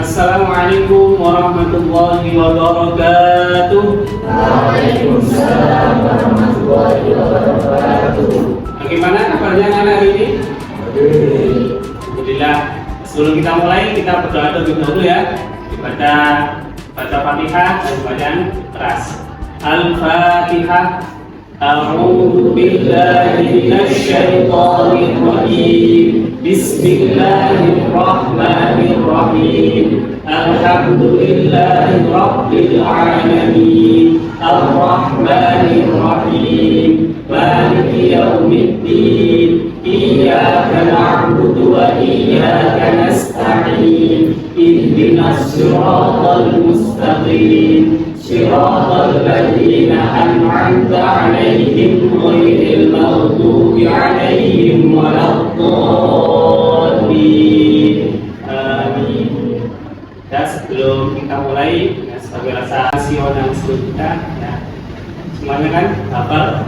Assalamualaikum warahmatullahi wabarakatuh. Waalaikumsalam warahmatullahi wabarakatuh. Bagaimana kabarnya anak hari ini? Alhamdulillah. Sebelum kita mulai, kita berdoa terlebih dahulu ya. Baca Fatihah dan bacaan keras. Al-Fatihah. A'udzu billahi minasy syaithanir rajim. Bismillahirrahmanirrahim. Alhamdulillahi rabbil alamin. Ar-Rahmanir Rahim. Maliki yaumiddin. Iyyaka na'budu wa iyyaka nasta'in. Ihdinas siratal mustaqim. Siratal ladzina an'amta 'alaihim ghairil maghdubi 'alaihim waladdallin. Amin. Ya, sebelum kita mulai, ya, sebagai rasa nasional sebelum kita, ya, semuanya kan hafal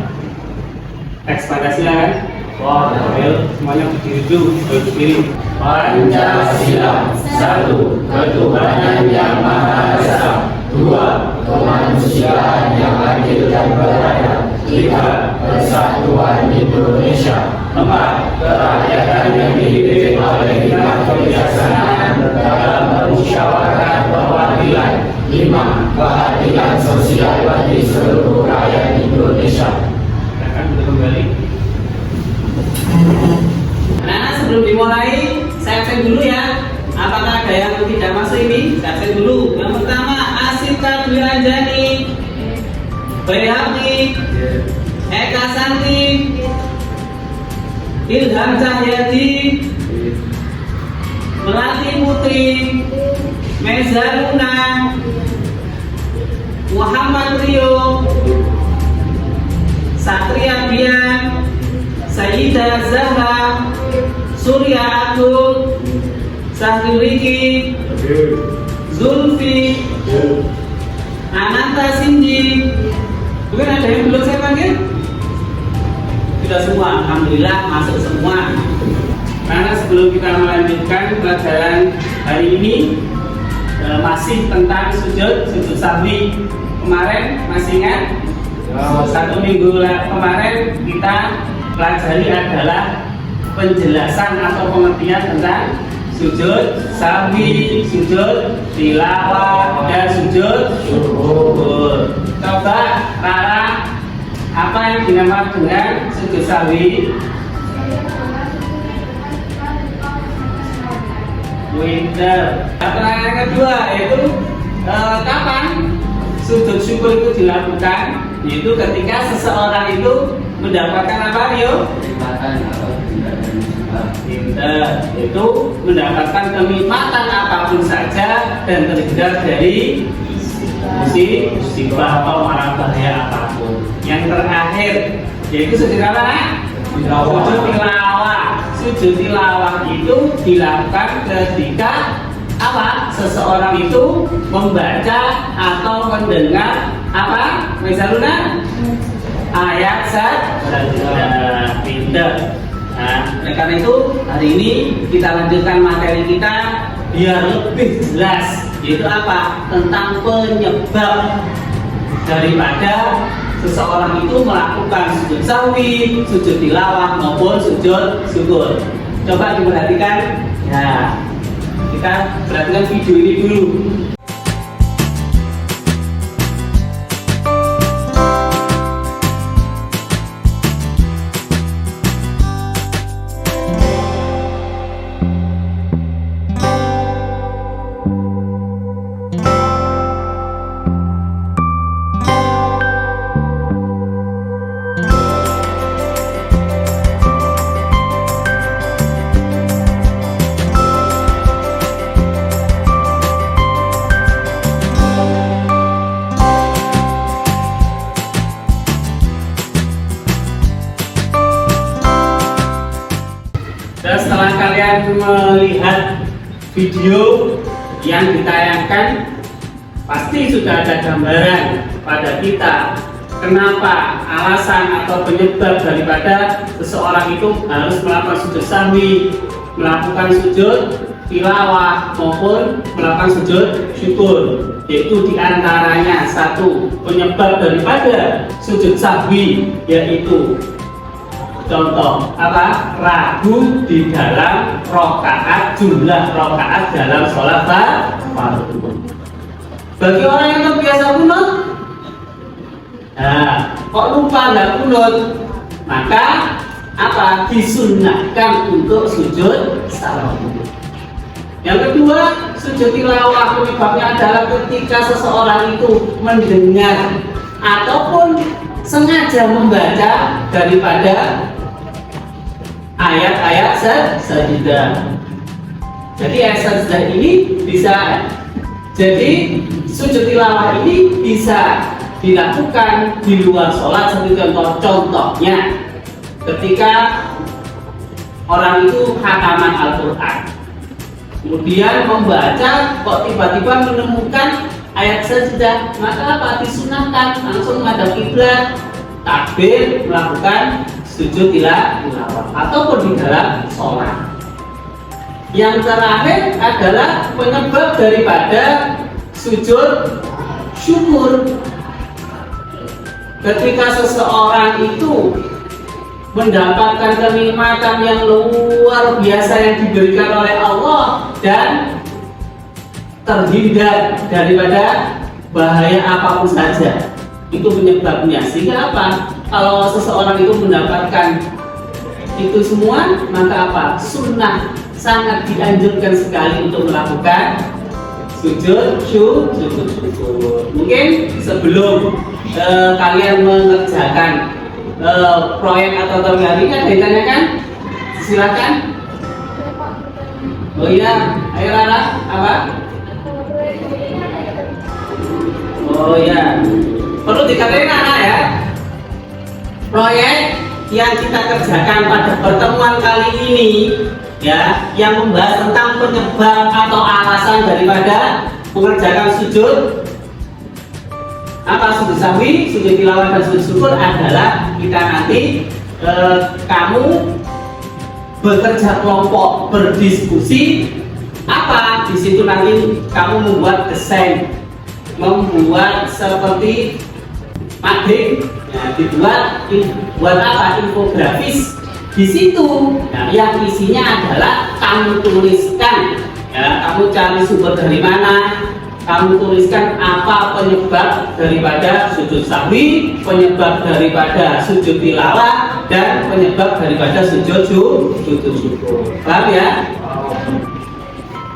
teks Pancasila kan? Wah, ayo semuanya berdiri dulu, berdiri. Pancasila, satu, ketuhanan yang Maha Esa. Dua, kemanusiaan yang adil dan beradab. Tiga, persatuan Indonesia. Empat, kerakyatan yang dipimpin oleh hikmat kebijaksanaan dalam bermusyawarah perwakilan. Lima, keadilan sosial bagi seluruh rakyat Indonesia. Silakan untuk kembali. Nah, sebelum dimulai, saya absen dulu ya. Apakah ada yang tidak masuk ini? Saya absen dulu. Yang pertama, Asita Dwi Anjani, Bayhaqi, Eka Santi, Ilham Cahyadi, Melati Putri, Meza Luna, Muhammad Rio, Satria Bian, Sayyidah Zahra, Surya Agung, Sahri Riki, Zulfi, Ananta Sinji. Mungkin ada yang belum saya panggil? Sudah semua, alhamdulillah masuk semua. Karena sebelum kita melanjutkan pelajaran hari ini, masih tentang sujud sahwi. Kemarin masih ingat? Satu minggu kemarin kita pelajari adalah penjelasan atau pengertian tentang sujud sahwi, sujud tilawah, dan sujud syukur. Coba Rara, apa yang dinamakan dengan sujud sahwi? Winter. Pertanyaan yang kedua yaitu kapan sujud syukur itu dilakukan? Yaitu ketika seseorang itu mendapatkan apa, Rio? Itu mendapatkan kenikmatan apapun saja dan terhindar dari musibah atau mara bahaya apapun. Yang terakhir yaitu sujud apa? Sujud tilawah. Sujud tilawah itu dilakukan ketika apa? Seseorang itu membaca atau mendengar apa? Misalnya ayat pinter. Nah, oleh karena itu hari ini kita lanjutkan materi kita biar lebih jelas, yaitu apa? Tentang penyebab daripada seseorang itu melakukan sujud sahwi, sujud tilawah maupun sujud syukur. Coba diperhatikan. Ya, kita perhatikan video ini dulu. Dan setelah kalian melihat video yang ditayangkan, pasti sudah ada gambaran pada kita kenapa alasan atau penyebab daripada seseorang itu harus melakukan sujud sahwi, melakukan sujud tilawah maupun melakukan sujud syukur, yaitu diantaranya satu penyebab daripada sujud sahwi, yaitu contoh apa, ragu di dalam rokaat, jumlah rokaat dalam sholat fardu. Bagi orang yang terbiasa kunut, nah, kok lupa nggak kunut, maka apa, disunnahkan untuk sujud sahwi. Yang kedua, sujud tilawah penyebabnya adalah ketika seseorang itu mendengar ataupun sengaja membaca daripada ayat-ayat sajdah. Jadi ayat sajdah ini bisa, jadi sujud tilawah ini bisa dilakukan di luar sholat. Seperti contohnya ketika orang itu khataman Al-Quran, kemudian membaca kok tiba-tiba menemukan ayat sajdah, maka apa, disunahkan langsung menghadap kiblat, takbir, melakukan sujud tilawah ataupun di dalam sholat. Yang terakhir adalah penyebab daripada sujud syukur. Ketika seseorang itu mendapatkan kenikmatan yang luar biasa yang diberikan oleh Allah dan terhindar daripada bahaya apapun saja, itu penyebabnya. Sehingga apa, kalau seseorang itu mendapatkan itu semua, maka apa, sunnah, sangat dianjurkan sekali untuk melakukan sujud syukur. Mungkin sebelum kalian mengerjakan proyek atau tugas kan ditanyakan, silakan. Oh iya, ayo Lala, apa? Oh iya, perlu dikatakan anak ya. Proyek yang kita kerjakan pada pertemuan kali ini, ya, yang membahas tentang penyebab atau alasan daripada mengerjakan sujud apa, sujud sahwi, sujud tilawah dan sujud syukur adalah kita nanti kamu bekerja kelompok, berdiskusi apa di situ, nanti kamu membuat desain, membuat seperti mading, nah, dibuat apa, infografis di situ. Nah, yang isinya adalah kamu tuliskan, ya, kamu cari sumber dari mana, kamu tuliskan apa penyebab daripada sujud sahwi, penyebab daripada sujud tilawah, dan penyebab daripada sujud syukur. Paham ya?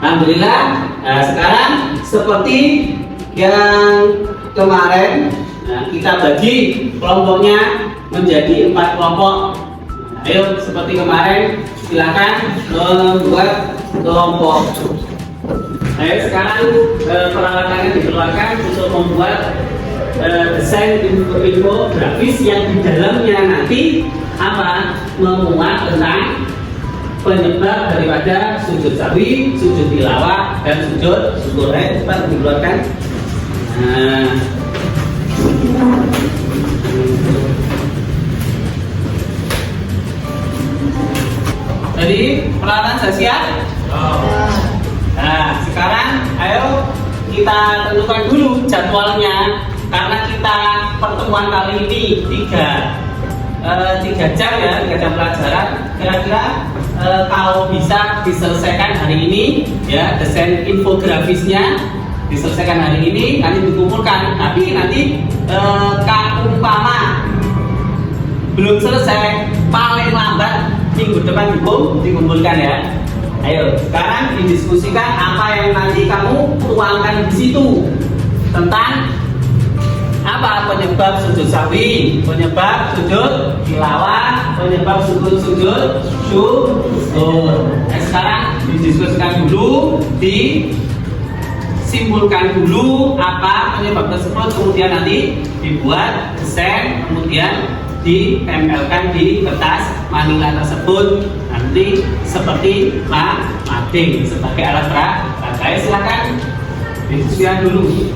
Alhamdulillah. Nah, sekarang seperti yang kemarin, nah, kita bagi kelompoknya menjadi 4 kelompok. Ayo, seperti kemarin, silakan membuat kelompok. Ayo sekarang peralatannya dikeluarkan untuk membuat desain infografis yang di dalamnya nanti apa, memuat tentang penyebab daripada sujud sahwi, sujud tilawah, dan sujud syukur. Ayo cepat dikeluarkan. Nah, jadi peralatan sudah siap? Nah, sekarang ayo kita tentukan dulu jadwalnya, karena kita pertemuan kali ini 3 jam ya, 3 jam pelajaran. Kira-kira kalau bisa diselesaikan hari ini ya, desain infografisnya diselesaikan hari ini, nanti dikumpulkan. Tapi nanti umpama belum selesai, paling lambat minggu depan dikumpulkan ya. Ayo, sekarang didiskusikan apa yang nanti kamu tuangkan di situ tentang apa, penyebab sujud sahwi, penyebab sujud tilawah, penyebab sujud syukur. Nah, sekarang didiskusikan dulu, disimpulkan dulu apa penyebab tersebut, kemudian nanti dibuat desain, kemudian ditempelkan di kertas manila tersebut, nanti seperti mading sebagai alat peraga. Silakan diskusikan dulu.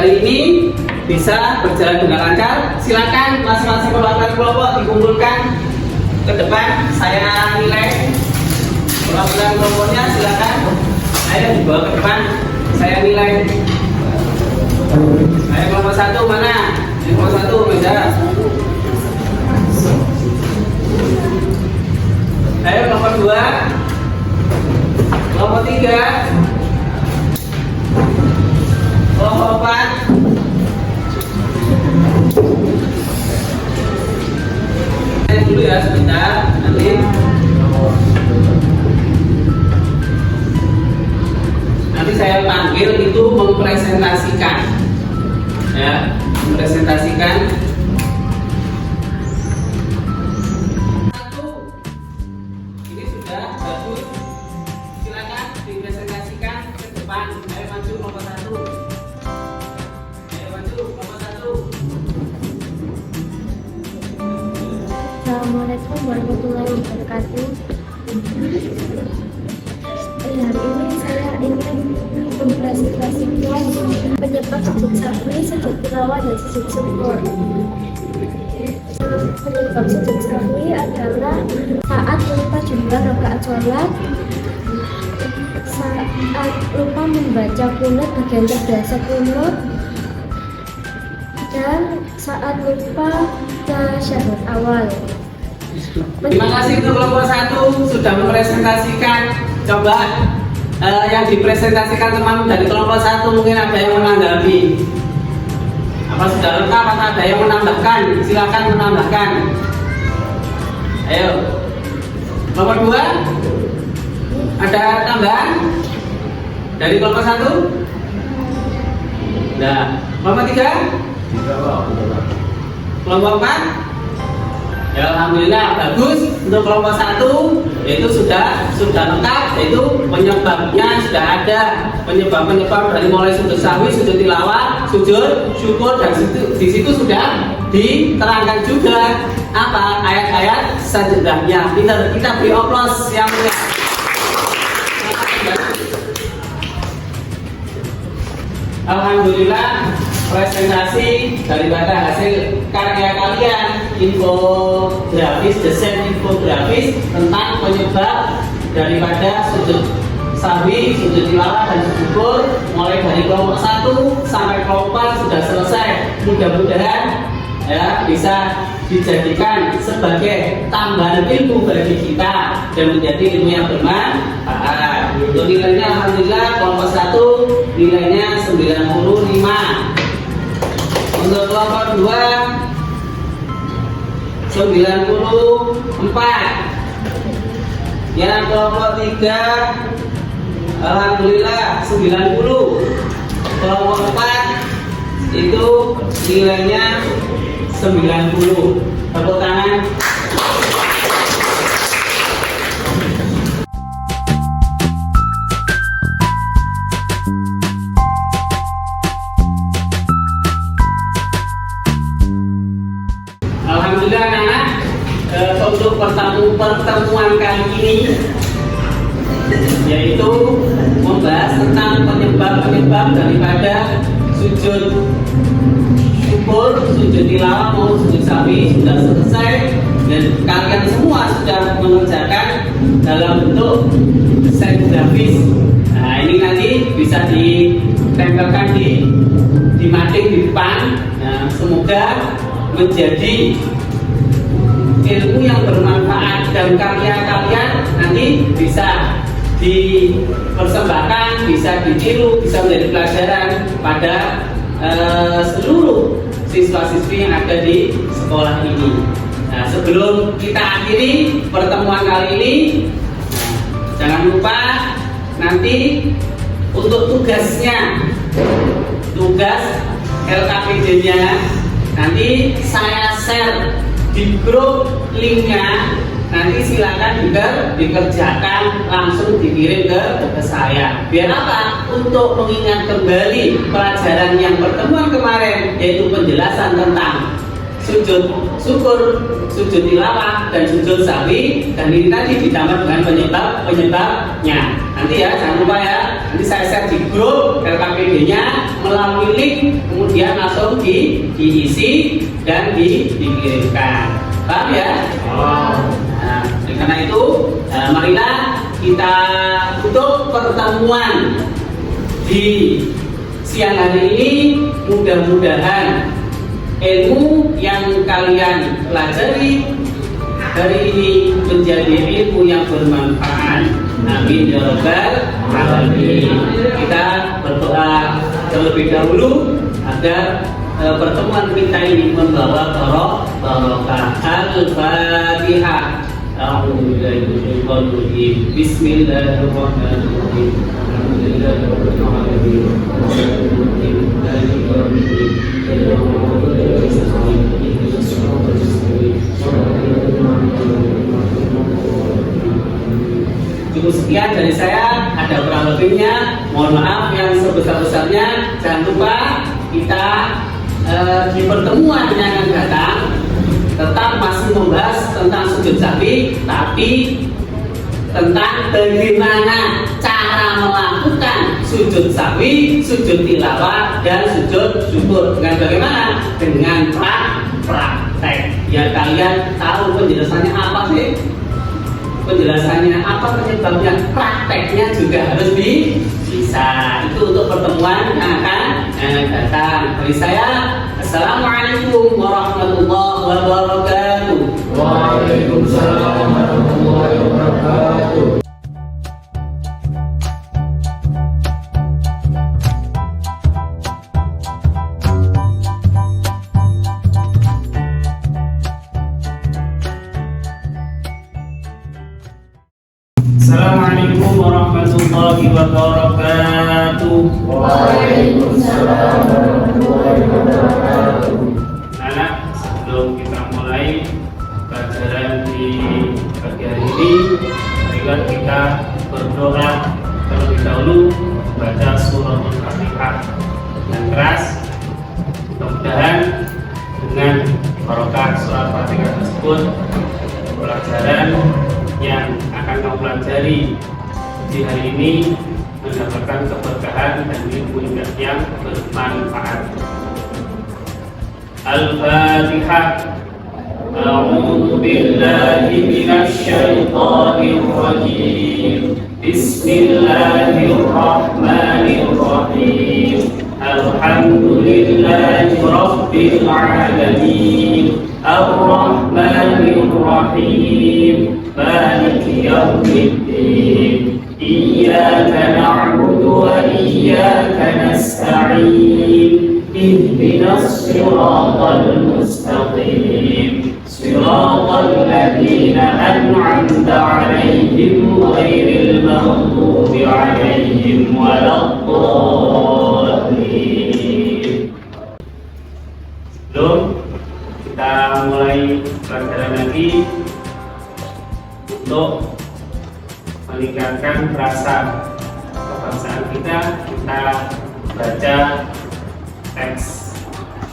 hari ini bisa berjalan dengan lancar. Silakan masing-masing perwakilan kelompok dikumpulkan ke depan. Saya nilai perwakilan kelompoknya, silakan. Ayo dibawa ke depan. Saya nilai. Ayo kelompok 1 mana? Kelompok 1 meja. Ayo kelompok 2. Kelompok 3. Kelompok 4. Dulu ya sebentar, nanti saya panggil itu mempresentasikan, ya, mempresentasikan. Satu, ini sudah bagus, silakan dipresentasikan ke depan. Ayo maju nomor 1. Ayo maju nomor 1. Assalamualaikum warahmatullahi wabarakatuh. Hari ini saya ingin mempresentasikan penyebab sujud sahwi, sujud tilawah, dan sujud syukur. Penyebab sujud sahwi adalah saat lupa jumlah rakaat sholat, saat lupa membaca kunut bagian terdasar kunut, dan saat lupa tasyahud awal. Terima kasih untuk kelompok 1 sudah mempresentasikan. Coba yang dipresentasikan teman dari kelompok 1 mungkin ada yang menanggapi. Apa sudah lengkap atau ada yang menambahkan? Silakan menambahkan. Ayo. Kelompok 2 ada tambahan dari kelompok 1? Nah, kelompok 3? Kelompok 4? Ya, alhamdulillah bagus. Untuk kelompok 1 itu sudah lengkap, yaitu penyebabnya sudah ada. Penyebab dari mulai sujud sahwi, sujud tilawah, sujud syukur, dan di situ sudah diterangkan juga apa ayat-ayat sajadahnya. Kita beri oplos yang mulia. Alhamdulillah presentasi daripada hasil karya kalian, infografis, desain infografis tentang penyebab daripada sujud sahwi, sujud tilawah, dan sujud syukur mulai dari kelompok 1 sampai kelompok 4 sudah selesai. Mudah-mudahan ya bisa dijadikan sebagai tambahan ilmu bagi kita dan menjadi ilmu yang bermanfaat. Untuk nilainya alhamdulillah kelompok 1 nilainya 95. Untuk kelompok 2 94. Yang kelompok 3 alhamdulillah 90. Kelompok 4 itu nilainya 90. Tepuk tangan. Alhamdulillah anak-anak, untuk pertemuan kali ini yaitu membahas tentang penyebab daripada sujud syukur, sujud tilawah maupun sujud sahwi sudah selesai dan kalian semua sudah mengerjakan dalam bentuk desain grafis. Nah, ini nanti bisa ditempelkan di mading di depan. Nah, semoga menjadi ilmu yang bermanfaat dan karya kalian nanti bisa dipersembahkan, bisa ditiru, bisa menjadi pelajaran pada seluruh siswa-siswi yang ada di sekolah ini. Nah, sebelum kita akhiri pertemuan kali ini, jangan lupa nanti untuk tugasnya, tugas LKPD-nya nanti saya share di grup linknya. Nanti silakan juga dikerjakan, langsung dikirim ke saya. Biar apa? Untuk mengingat kembali pelajaran yang pertemuan kemarin, yaitu penjelasan tentang sujud syukur, sujud tilawah, dan sujud sahwi. Dan ini tadi ditambah dengan penyebabnya. Nanti ya, jangan lupa ya. Nanti saya share di grup LKPD-nya melalui link, kemudian langsung diisi dan dikirimkan. Paham ya? Nah, karena itu, marilah kita tutup pertemuan di siang hari ini. Mudah-mudahan ilmu yang kalian pelajari hari ini menjadi ilmu yang bermanfaat. Amin ya rabbal alamin. Kita berdoa terlebih dahulu agar pertemuan kita ini membawa barokah. Al-Fatihah. Bismillahirrahmanirrahim. Cukup sekian dari saya, ada kurang lebihnya mohon maaf yang sebesar-besarnya. Jangan lupa kita di pertemuan yang akan datang tetap masih membahas tentang sujud sahwi, tapi tentang bagaimana cara melakukan sujud sahwi, sujud tilawah, dan sujud syukur. Dengan bagaimana? Dengan praktek. Ya kalian tahu penjelasannya apa sih? Penjelasannya apa, penyebabnya, prakteknya juga harus bisa. Itu untuk pertemuan yang akan datang. Dari saya, assalamualaikum warahmatullahi wabarakatuh. Waalaikumsalam warahmatullahi wabarakatuh. Assalamualaikum warahmatullahi wabarakatuh. Waalaikumsalam warahmatullahi wabarakatuh. Anak, sebelum kita mulai pelajaran di pagi hari ini, marilah kita berdoa terlebih dahulu, baca surah Al-Fatihah yang keras. Mudah-mudahan dengan barokah surah Al-Fatihah tersebut, pelajaran yang akan kamu pelajari di hari ini mendapatkan keberkahan dan ilmu yang bermanfaat. Al-Fatihah. A'udzu billahi minasy syaithanir rajim. Bismillahirrahmanirrahim. Alhamdulillahi rabbil alamin. Ar-Rahmanir Rahim. Maliki yaumiddin. Iyyaka na'budu wa iyyaka nasta'in. Ihdinas siratal mustaqim. Siratal ladzina an'amta 'alaihim ghairil maghdubi 'alaihim waladdallin. Sebelum kita mulai pelajaran lagi, untuk meningkatkan rasa kebangsaan kita baca teks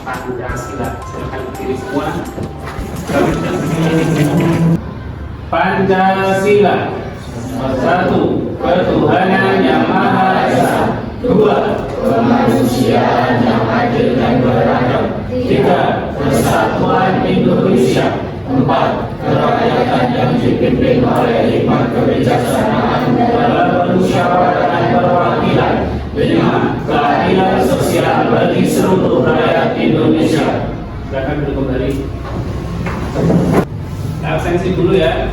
Pancasila. Silakan berdiri semua. Pancasila. Satu, ketuhanan yang maha esa. Dua, kemanusiaan yang adil dan beradab. Tiga, persatuan Indonesia. Empat, kerakyatan yang dipimpin oleh hikmat kebijaksanaan dalam permusyawaratan perwakilan. Lima, keadilan sosial bagi seluruh rakyat Indonesia. Silakan duduk kembali. Absensi dulu ya.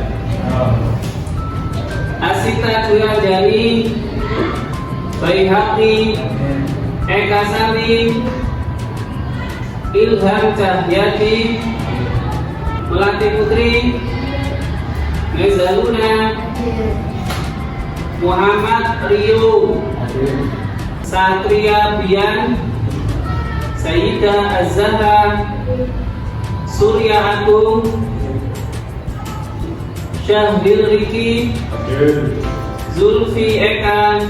Asita Juyajani, Baihaqi, Eka Sari, Ilham Cahyati, Melati Putri, Mezaluna, Muhammad Rio, Satria Bian, Sayyidah Az-Zahra, Surya Agung, Syahbil Riki, Zulfi Eka,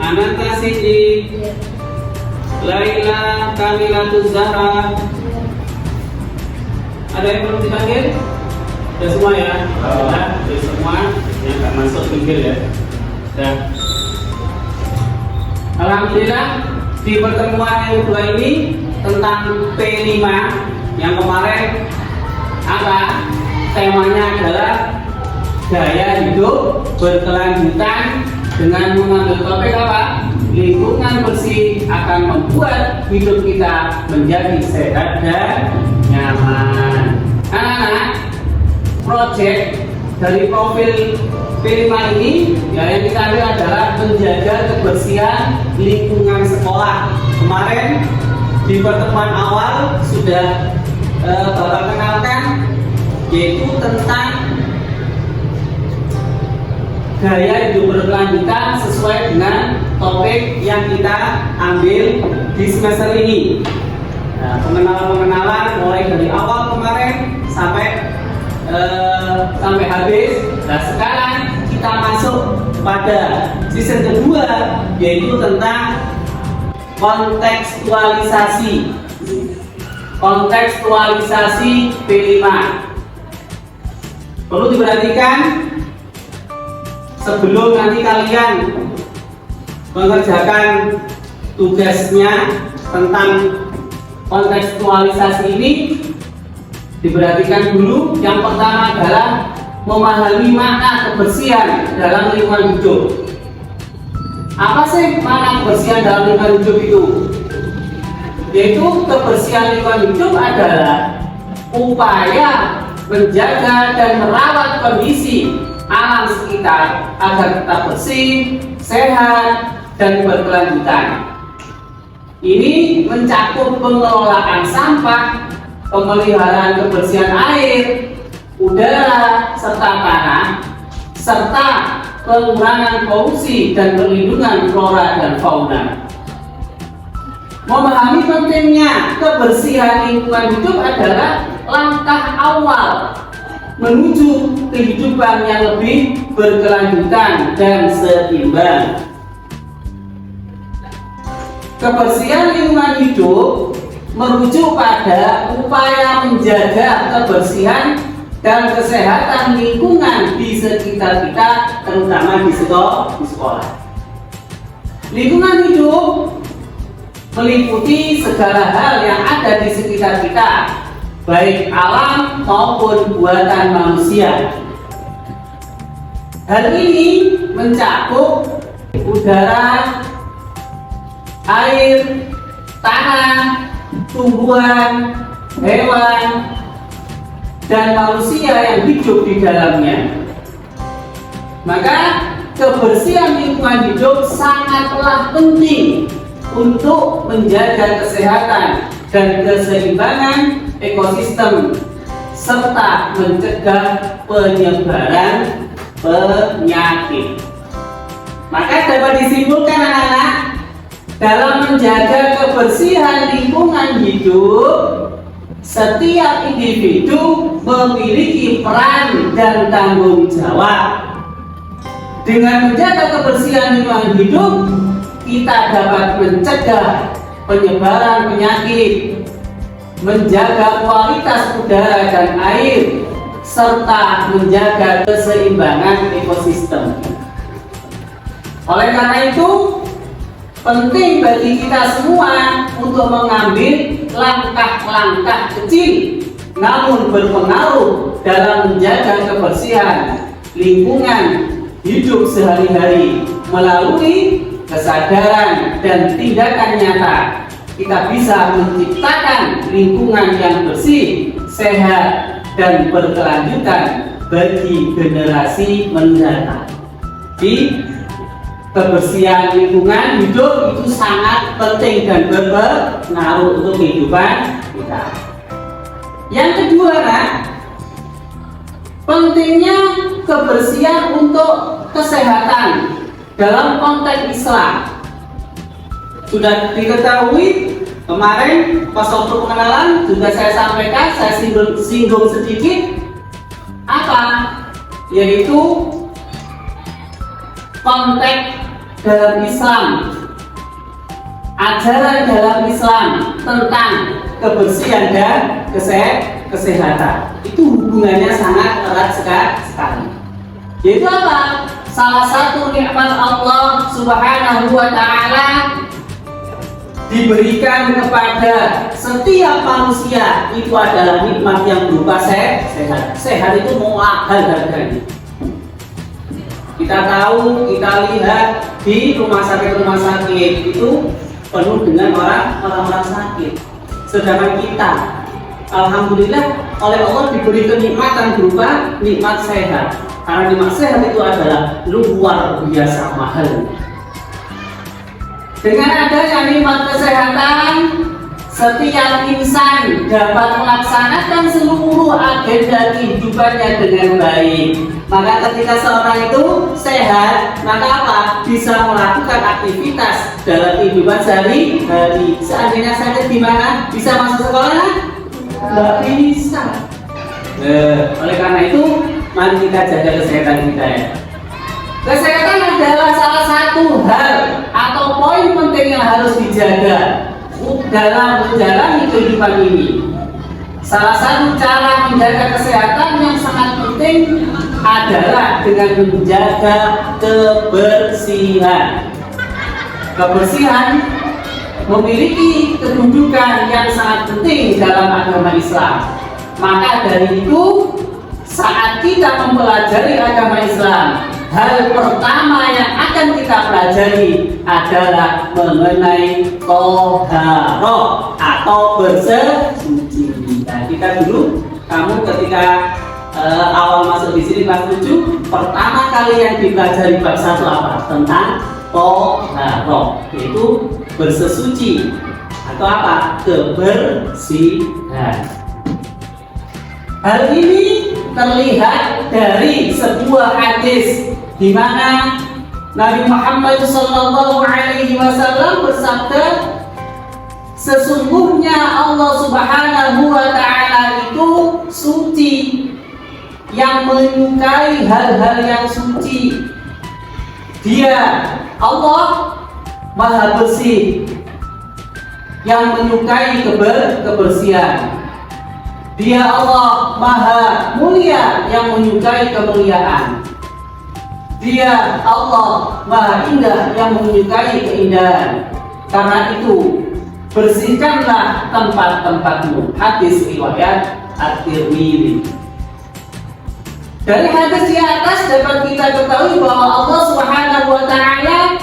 Ananta Sindi, Laila Kamilatuz Zahra, Ada yang perlu dipanggil? Sudah semua ya? Sudah semua yang nggak masuk pinggir ya. Sudah. Alhamdulillah di pertemuan yang kedua ini tentang P5 yang kemarin apa? Temanya adalah gaya hidup berkelanjutan dengan mengambil topik apa? Lingkungan bersih akan membuat hidup kita menjadi sehat dan nyaman. Anak-anak, proyek dari profil P5 ini ya, yang kita ambil adalah menjaga kebersihan lingkungan sekolah. Kemarin di pertemuan awal sudah Bapak kenalkan, yaitu tentang gaya hidup berkelanjutan sesuai dengan topik yang kita ambil di semester ini. Nah, pengenalan mulai dari awal kemarin sampai habis. Nah, sekarang kita masuk pada season kedua, yaitu tentang kontekstualisasi. Kontekstualisasi P5. Perlu diperhatikan sebelum nanti kalian mengerjakan tugasnya tentang kontekstualisasi ini, diperhatikan dulu. Yang pertama adalah memahami makna kebersihan dalam lingkungan hidup. Apa sih makna kebersihan dalam lingkungan hidup itu? Yaitu kebersihan lingkungan hidup adalah upaya menjaga dan merawat kondisi alam sekitar agar tetap bersih, sehat, dan berkelanjutan. Ini mencakup pengelolaan sampah, pemeliharaan kebersihan air, udara, serta tanah, serta pengurangan polusi dan perlindungan flora dan fauna. Memahami pentingnya kebersihan lingkungan hidup adalah langkah awal menuju kehidupan yang lebih berkelanjutan dan seimbang. Kebersihan lingkungan hidup merujuk pada upaya menjaga kebersihan dan kesehatan lingkungan di sekitar kita, terutama di sekolah. Lingkungan hidup meliputi segala hal yang ada di sekitar kita, baik alam maupun buatan manusia. Hal ini mencakup udara, air, tanah, tumbuhan, hewan, dan manusia yang hidup di dalamnya. Maka kebersihan lingkungan hidup sangatlah penting untuk menjaga kesehatan dan keseimbangan ekosistem serta mencegah penyebaran penyakit. Maka dapat disimpulkan anak-anak, dalam menjaga kebersihan lingkungan hidup, setiap individu memiliki peran dan tanggung jawab. Dengan menjaga kebersihan lingkungan hidup, kita dapat mencegah penyebaran penyakit, menjaga kualitas udara dan air, serta menjaga keseimbangan ekosistem. Oleh karena itu, penting bagi kita semua untuk mengambil langkah-langkah kecil namun berpengaruh dalam menjaga kebersihan lingkungan hidup sehari-hari. Melalui kesadaran dan tindakan nyata, kita bisa menciptakan lingkungan yang bersih, sehat, dan berkelanjutan bagi generasi mendatang. Di kebersihan lingkungan hidup itu sangat penting dan berpengaruh untuk kehidupan kita. Yang kedua, pentingnya kebersihan untuk kesehatan dalam konteks Islam. Sudah diketahui kemarin pas waktu pengenalan juga saya sampaikan, saya singgung sedikit apa, yaitu konteks dalam Islam, ajaran dalam Islam tentang kebersihan dan kesehatan. Itu hubungannya sangat erat sekali. Yaitu apa? Salah satu nikmat Allah Subhanahu wa Ta'ala diberikan kepada setiap manusia itu adalah nikmat yang berupa sehat. Sehat itu mahal harganya. Kita tahu, kita lihat di rumah sakit itu penuh dengan orang-orang sakit. Sedangkan kita, alhamdulillah, oleh Allah diberi kenikmatan berupa nikmat sehat. Karena nikmat sehat itu adalah luar biasa mahal. Dengan adanya nikmat kesehatan, setiap insan dapat melaksanakan seluruh agenda kehidupannya dengan baik. Maka ketika seorang itu sehat, maka apa? Bisa melakukan aktivitas dalam kehidupan sehari-hari. Seandainya sakit gimana? Bisa masuk sekolah? Nggak bisa. Oleh karena itu, mari kita jaga kesehatan kita ya. Kesehatan adalah salah satu hal atau poin penting yang harus dijaga dalam menjalani kehidupan ini. Salah satu cara menjaga kesehatan yang sangat penting adalah dengan menjaga kebersihan. Kebersihan memiliki kedudukan yang sangat penting dalam agama Islam. Maka dari itu, saat kita mempelajari agama Islam, hal pertama yang akan kita pelajari adalah mengenai toharoh atau bersuci. Nah, kita dulu, kamu ketika awal masuk di sini kelas 7, pertama kali yang dipelajari bab 1 apa? Tentang toharoh, yaitu bersesuci atau apa? Kebersihan. Hal ini terlihat dari sebuah hadis di mana Nabi Muhammad SAW bersabda, sesungguhnya Allah Subhanahu wa Ta'ala itu suci, yang menyukai hal-hal yang suci. Dia Allah Maha bersih, yang menyukai kebersihan. Dia Allah Maha Mulia, yang menyukai kemuliaan. Dia Allah Maha Indah, yang menyukai keindahan. Karena itu, bersihkanlah tempat-tempatmu. Hadis riwayat At-Tirmidzi. Dari hadis di atas dapat kita ketahui bahwa Allah Subhanahu wa Ta'ala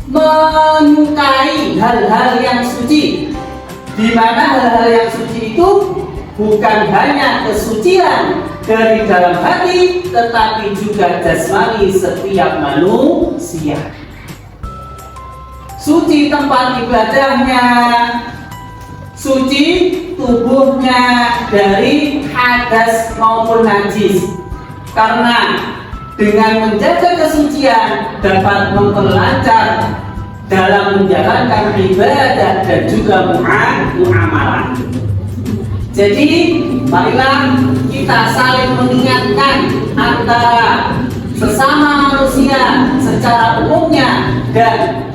menyukai hal-hal yang suci, di mana hal-hal yang suci itu bukan hanya kesucian dari dalam hati, tetapi juga jasmani setiap manusia. Suci tempat ibadahnya, suci tubuhnya dari hadas maupun najis. Karena dengan menjaga kesucian dapat memperlancar dalam menjalankan ibadah dan juga muamalah. Jadi, marilah kita saling mengingatkan antara sesama manusia secara umumnya dan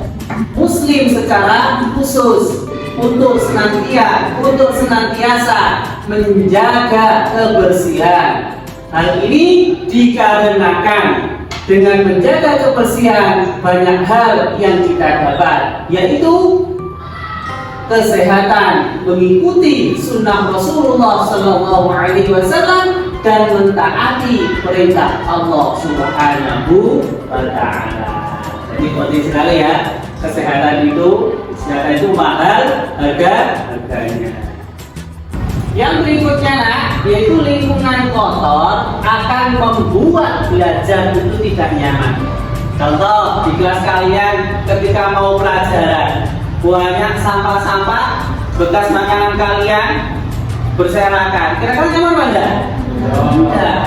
Muslim secara khusus untuk senantiasa menjaga kebersihan. Hal ini dikarenakan dengan menjaga kebersihan banyak hal yang kita dapat, yaitu kesehatan, mengikuti sunnah Rasulullah SAW dan mentaati perintah Allah Subhanahu wa Ta'ala. Jadi penting sekali ya, kesehatan itu mahal harganya. Yang berikutnya yaitu lingkungan kotor akan membuat belajar itu tidak nyaman. Contoh di kelas kalian ketika mau pelajaran, banyak sampah-sampah bekas makanan kalian berserakan. Kira-kira nyaman enggak? Tidak.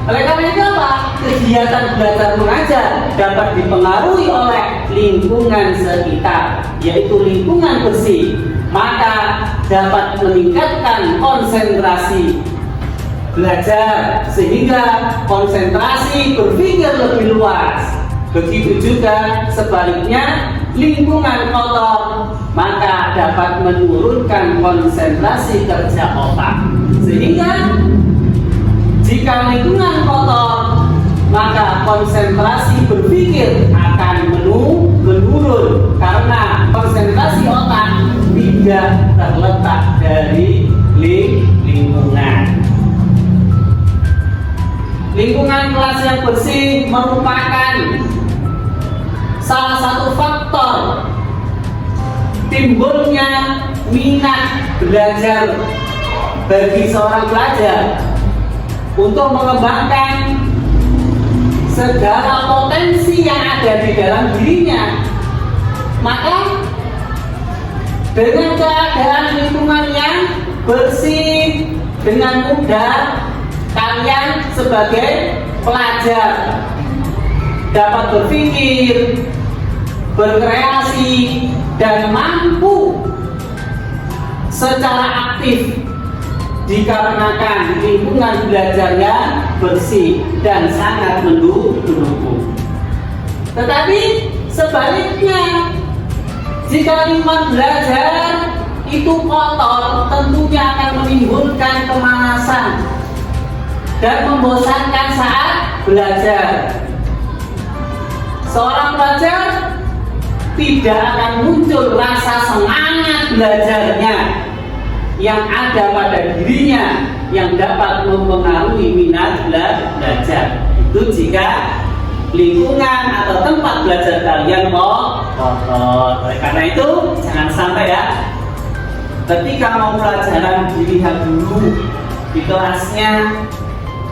Oleh karena itu apa? Kegiatan belajar mengajar dapat dipengaruhi oleh lingkungan sekitar, yaitu lingkungan bersih. Maka dapat meningkatkan konsentrasi belajar sehingga konsentrasi berpikir lebih luas. Begitu juga sebaliknya, lingkungan kotor maka dapat menurunkan konsentrasi kerja otak Sehingga jika lingkungan kotor, maka konsentrasi berpikir akan menurun karena konsentrasi otak tidak terletak dari lingkungan. Lingkungan kelas yang bersih merupakan salah satu faktor timbulnya minat belajar bagi seorang pelajar untuk mengembangkan segala potensi yang ada di dalam dirinya. Maka dengan keadaan lingkungan yang bersih, dengan mudah kalian sebagai pelajar dapat berpikir, berkreasi, dan mampu secara aktif dikarenakan lingkungan belajarnya bersih dan sangat mendukung. Tetapi sebaliknya, jika lingkungan belajar itu kotor, tentunya akan menimbulkan kemalasan dan membosankan saat belajar. Seorang pelajar tidak akan muncul rasa semangat belajarnya yang ada pada dirinya yang dapat mempengaruhi minat belajar. Itu jika lingkungan atau tempat belajar kalian kotor. Oleh karena itu, jangan sampai ya, ketika mau pelajaran dilihat dulu di kelasnya,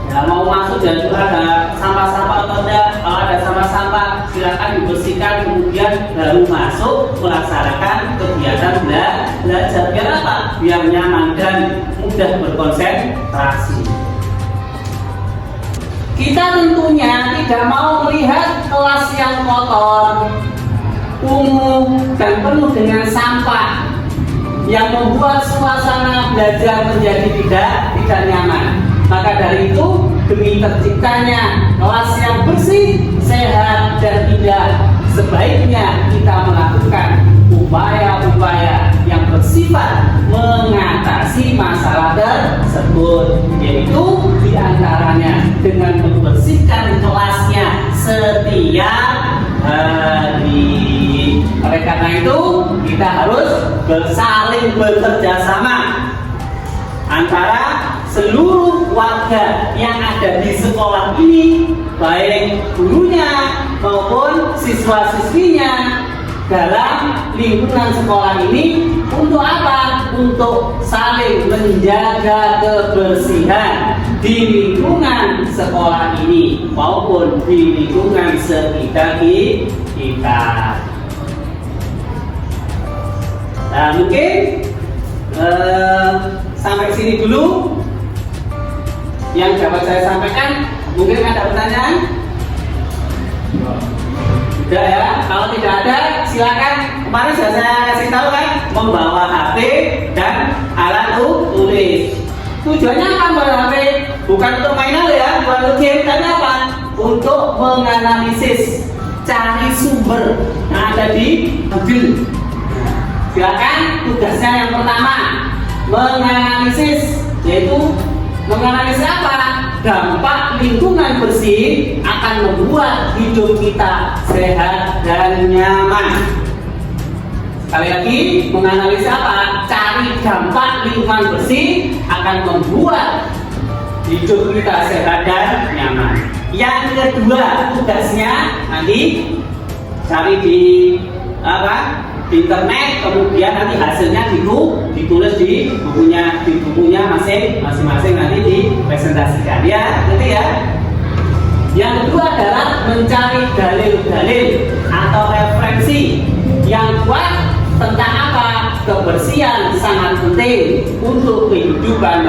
ya, mau masuk dan juga ada sampah-sampah atau tidak. Kalau ada sampah-sampah, silakan dibersihkan, kemudian baru masuk melaksanakan kegiatan belajar. Biar apa? Biar nyaman dan mudah berkonsentrasi. Kita tentunya tidak mau melihat kelas yang kotor, kumuh, dan penuh dengan sampah yang membuat suasana belajar menjadi tidak nyaman. Maka dari itu, demi terciptanya kelas yang bersih, sehat, dan indah, sebaiknya kita melakukan upaya-upaya yang bersifat mengatasi masalah tersebut, yaitu diantaranya dengan membersihkan kelasnya setiap hari. Oleh karena itu, kita harus saling bekerja sama antara seluruh warga yang ada di sekolah ini, baik gurunya maupun siswa-siswinya, dalam lingkungan sekolah ini. Untuk apa? Untuk saling menjaga kebersihan di lingkungan sekolah ini maupun di lingkungan sekitar kita. Nah, mungkin sampai sini dulu yang dapat saya sampaikan. Mungkin ada pertanyaan? Tidak ya? Kalau tidak ada, silakan. Kemarin sudah saya kasih tahu kan, membawa HP dan alat tulis. Tujuannya apa membawa HP? Bukan untuk mainan ya, bukan untuk game, tapi apa? Untuk menganalisis, cari sumber yang ada di Google. Silakan, tugasnya yang pertama menganalisis, yaitu menganalisis apa? Dampak lingkungan bersih akan membuat hidup kita sehat dan nyaman. Sekali lagi, menganalisis apa? Cari dampak lingkungan bersih akan membuat hidup kita sehat dan nyaman. Yang kedua, tugasnya nanti cari di internet, kemudian nanti hasilnya ditulis di bukunya masing-masing nanti dipresentasikan ya, nanti ya. Yang kedua adalah mencari dalil-dalil atau referensi yang kuat tentang apa? Kebersihan sangat penting untuk kehidupan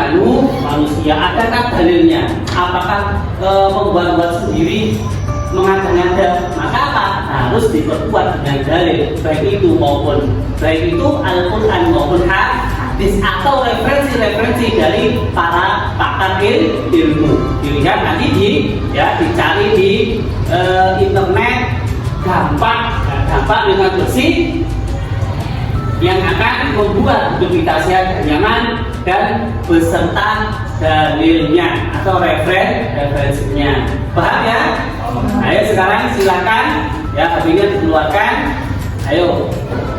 manusia. Adakah dalilnya? Apakah membuat sendiri mengada-ngada? Maka apa? Harus diperkuat dengan dalil, baik itu Al-Quran maupun hadis atau referensi dari para pakar ilmu. Dilihat nanti dicari di internet dampak lingkungan bersih yang akan membuat hidup kita sehat dan nyaman, dan beserta dalilnya atau referensinya. Paham ya? Ayo sekarang silakan ya, HP-nya dikeluarkan. Ayo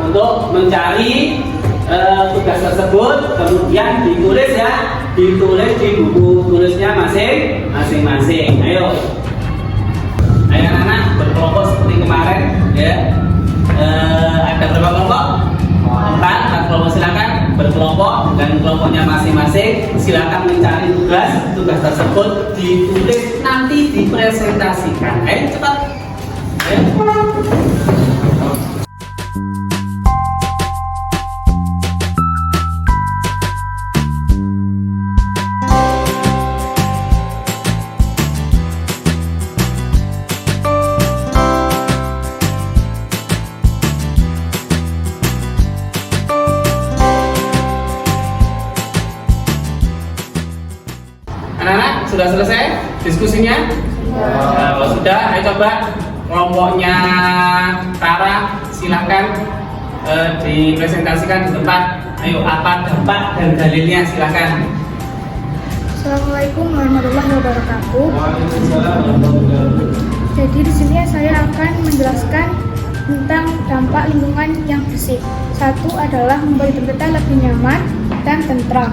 untuk mencari tugas tersebut, kemudian ditulis ya, ditulis di buku tulisnya masing-masing. Ayo anak-anak berkelompok seperti kemarin ya. Ada berapa kelompok? 4 kelompok. Silakan berkelompok dan kelompoknya masing-masing. Silakan mencari tugas tersebut, ditulis, nanti dipresentasikan. Ayo cepat. Ayo. Anak-anak sudah selesai diskusinya? Nah, kalau sudah, ayo coba kelompoknya Tara silakan dipresentasikan di tempat. Ayo, apa dampak dan dalilnya, silakan. Assalamualaikum warahmatullahi wabarakatuh. Waalaikumsalam warahmatullahi wabarakatuh. Jadi di sini saya akan menjelaskan tentang dampak lingkungan yang bersih. Satu adalah membuat hidup kita lebih nyaman dan tentram,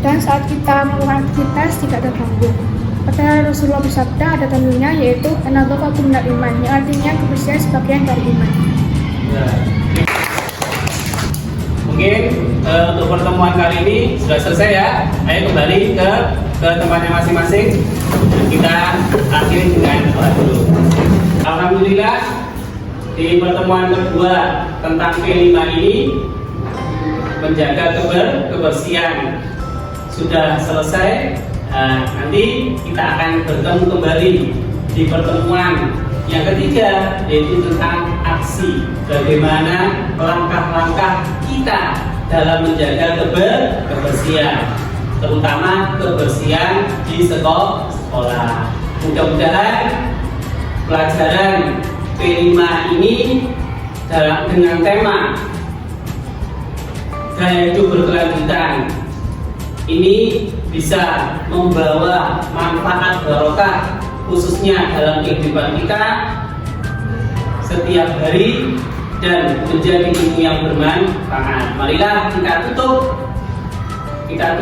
dan saat kita melakukan aktivitas tidak terganggu. Pada Rasulullah bersabda, ada dalilnya, yaitu an-nadhafatu minal iman, yang artinya kebersihan sebagian dari iman. Ya. Mungkin untuk pertemuan kali ini sudah selesai ya. Ayo kembali ke tempatnya masing-masing. Kita akhiri dengan doa dulu. Alhamdulillah, di pertemuan kedua tentang P5 ini, menjaga kebersihan, sudah selesai. Nanti kita akan bertemu kembali di pertemuan yang ketiga, yaitu tentang aksi, bagaimana langkah-langkah kita dalam menjaga kebersihan, terutama kebersihan di sekolah. Mudah-mudahan pelajaran P5 ini dengan tema gaya hidup berkelanjutan ini bisa membawa manfaat barokah, khususnya dalam kehidupan kita setiap hari, dan menjadi ilmu yang bermanfaat. Marilah kita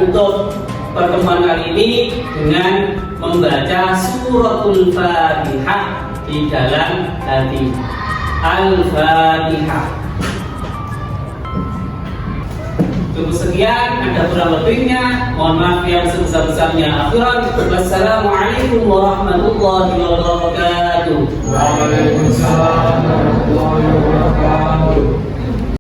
tutup pertemuan kali ini dengan membaca suratul Fatihah di dalam hati. Al-Fatihah. Cukup sekian, ada kurang lebihnya, mohon maaf yang sebesar-besarnya. Wassalamualaikum warahmatullahi wabarakatuh. Waalaikumsalam.